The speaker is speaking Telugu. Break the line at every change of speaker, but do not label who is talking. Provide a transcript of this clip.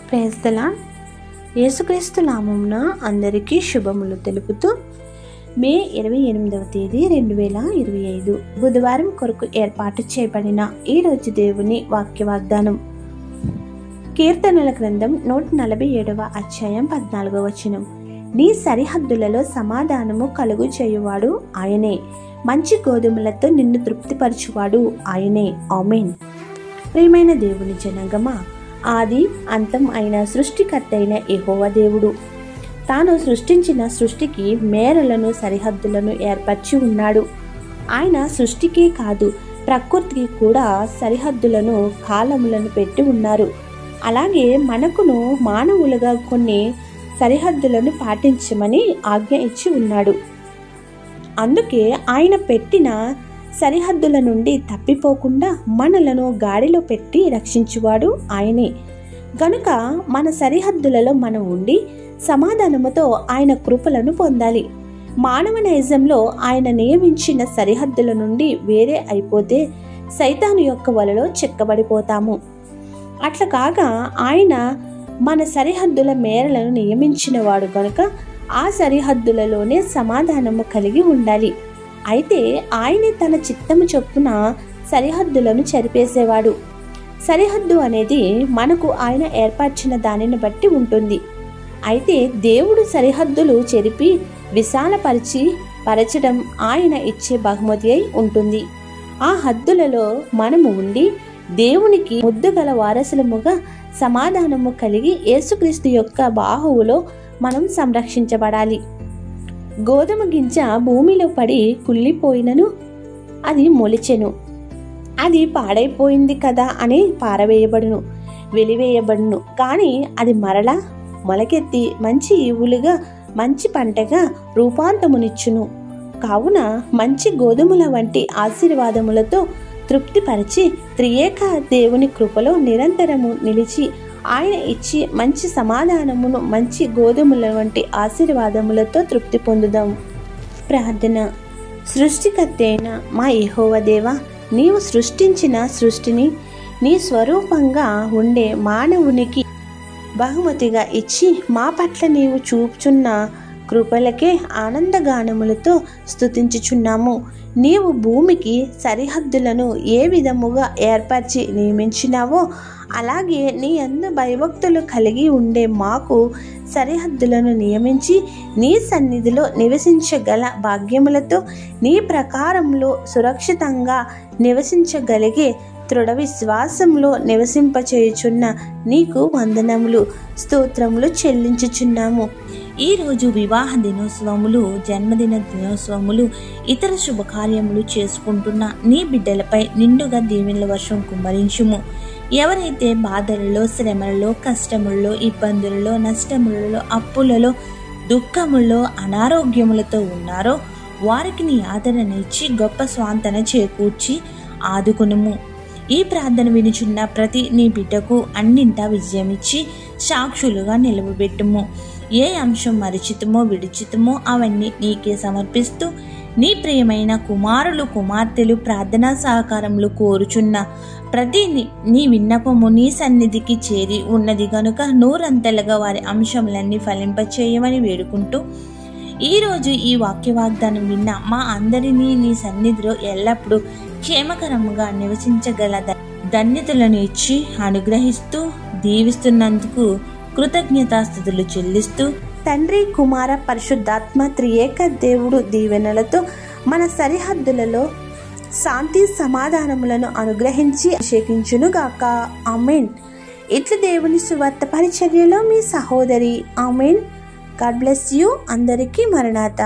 Praise the lord. యేసుక్రీస్తు నామమున అందరికీ శుభములు తెలుపుతూ మే 28వ తేదీ 2025 బుధవారం కొరకు ఏర్పాటు చేయబడిన ఈ రోజు దేవుని వాక్య వాగ్దానం. కీర్తనల గ్రంథం 147వ అధ్యాయం 14వ వచనం. నీ సరిహద్దులలో సమాధానము కలుగు చేయువాడు ఆయనే, మంచి గోధుమలతో నిన్ను తృప్తిపరచువాడు ఆయనే. ఆమేన్. ప్రియమైన దేవుని జనాంగమా, ఆది అంతం అయిన సృష్టికర్త అయిన యెహోవా దేవుడు తాను సృష్టించిన సృష్టికి మేరలను సరిహద్దులను ఏర్పరిచి ఉన్నాడు. ఆయన సృష్టికే కాదు, ప్రకృతికి కూడా సరిహద్దులను కాలములను పెట్టి ఉన్నారు. అలాగే మనకును మానవులుగా కొన్ని సరిహద్దులను పాటించమని ఆజ్ఞ ఇచ్చి ఉన్నాడు. అందుకే ఆయన పెట్టిన సరిహద్దుల నుండి తప్పిపోకుండా మనలను గాడిలో పెట్టి రక్షించువాడు ఆయనే. గనుక మన సరిహద్దులలో మనం ఉండి సమాధానముతో ఆయన కృపలను పొందాలి. మానవ నైజంలో ఆయన నియమించిన సరిహద్దుల నుండి వేరే అయిపోతే సైతాను యొక్క వలలో చిక్కబడిపోతాము. అట్లా కాగా ఆయన మన సరిహద్దుల మేరలను నియమించిన వాడు గనుక ఆ సరిహద్దులలోనే సమాధానము కలిగి ఉండాలి. అయితే ఆయనే తన చిత్తము చొప్పున సరిహద్దులను చెరిపేసేవాడు. సరిహద్దు అనేది మనకు ఆయన ఏర్పరిచిన దానిని బట్టి ఉంటుంది. అయితే దేవుడు సరిహద్దులు చెరిపి పరచడం ఆయన ఇచ్చే బహుమతి అయి ఉంటుంది. ఆ హద్దులలో మనము ఉండి దేవునికి ముద్దుగల వారసులముగా సమాధానము కలిగి యేసుక్రీస్తు యొక్క బాహువులో మనం సంరక్షించబడాలి. గోధుమ గింజ భూమిలో పడి కుళ్ళిపోయినను అది మొలిచెను, అది పాడైపోయింది కదా అని పారవేయబడును, వెలివేయబడును. కానీ అది మరలా మొలకెత్తి మంచి ఈవులుగా మంచి పంటగా రూపాంతమునిచ్చును. కావున మంచి గోధుమల వంటి ఆశీర్వాదములతో తృప్తిపరిచి త్రియేక దేవుని కృపలో నిరంతరము నిలిచి ఆయన ఇచ్చి మంచి సమాధానమును మంచి గోధుమల వంటి ఆశీర్వాదములతో తృప్తి పొందుదాం. ప్రార్థన. సృష్టికర్త అయిన మా యెహోవా దేవా, నీవు సృష్టించిన సృష్టిని నీ స్వరూపంగా ఉండే మానవునికి బహుమతిగా ఇచ్చి మా పట్ల నీవు చూపుచున్న కృపలకే ఆనందగానములతో స్తుతించుచున్నాము. నీవు భూమికి సరిహద్దులను ఏ విధముగా ఏర్పరిచి నియమించినావో అలాగే నీ యందు భయభక్తులు కలిగి ఉండే మాకు సరిహద్దులను నియమించి నీ సన్నిధిలో నివసించగల భాగ్యములతో నీ ప్రకారంలో సురక్షితంగా నివసించగలిగే దృఢ విశ్వాసంలో నివసింపచేయుచున్న నీకు వందనములు స్తోత్రములు చెల్లించుచున్నాము. ఈరోజు వివాహ దినోత్సవములు, జన్మదిన దినోత్సవములు, ఇతర శుభకార్యములు చేసుకుంటున్న నీ బిడ్డలపై నిండుగా దీవెనల వర్షం కుమ్మరించుము. ఎవరైతే బాధలలో, శ్రమలలో, కష్టములలో, ఇబ్బందులలో, నష్టములలో, అప్పులలో, దుఃఖములలో, అనారోగ్యములతో ఉన్నారో వారికి నీ ఆదరణ ఇచ్చి గొప్ప స్వాంతన చేకూర్చి ఆదుకునుము. ఈ ప్రార్థన వినుచున్న ప్రతి నీ బిడ్డకు అన్నింటా విజయమిచ్చి సాక్షులుగా నిలవబెట్టుము. ఏ అంశం మరిచితమో విడిచితమో అవన్నీ నీకే సమర్పిస్తూ నీ ప్రియమైన కుమారులు కుమార్తెలు ప్రార్థనా సహకారములు కోరుచున్న ప్రతి నీ విన్నపము నీ సన్నిధికి చేరి ఉన్నది గనుక నూరంతలుగా వారి అంశములన్నీ ఫలింపచేయమని వేడుకుంటూ ఈరోజు ఈ వాక్య వాగ్దానం విన్న మా అందరినీ నీ సన్నిధిలో ఎల్లప్పుడూ క్షేమకరముగా నివసించగల ధన్యతలను ఇచ్చి అనుగ్రహిస్తూ దీవిస్తున్నందుకు కృతజ్ఞతాస్తుతులు చెల్లిస్తూ తండ్రి, కుమార, పరిశుద్ధాత్మ త్రియేక దేవుడు దీవెనలతో మన సరిహద్దులలో శాంతి సమాధానములను అనుగ్రహించి అభిషేకించునుగాక. ఆమేన్. ఇట్లు దేవుని సువార్త పరిచర్యలో మీ సహోదరి. ఆమేన్. God bless you. అందరికీ మరణాత.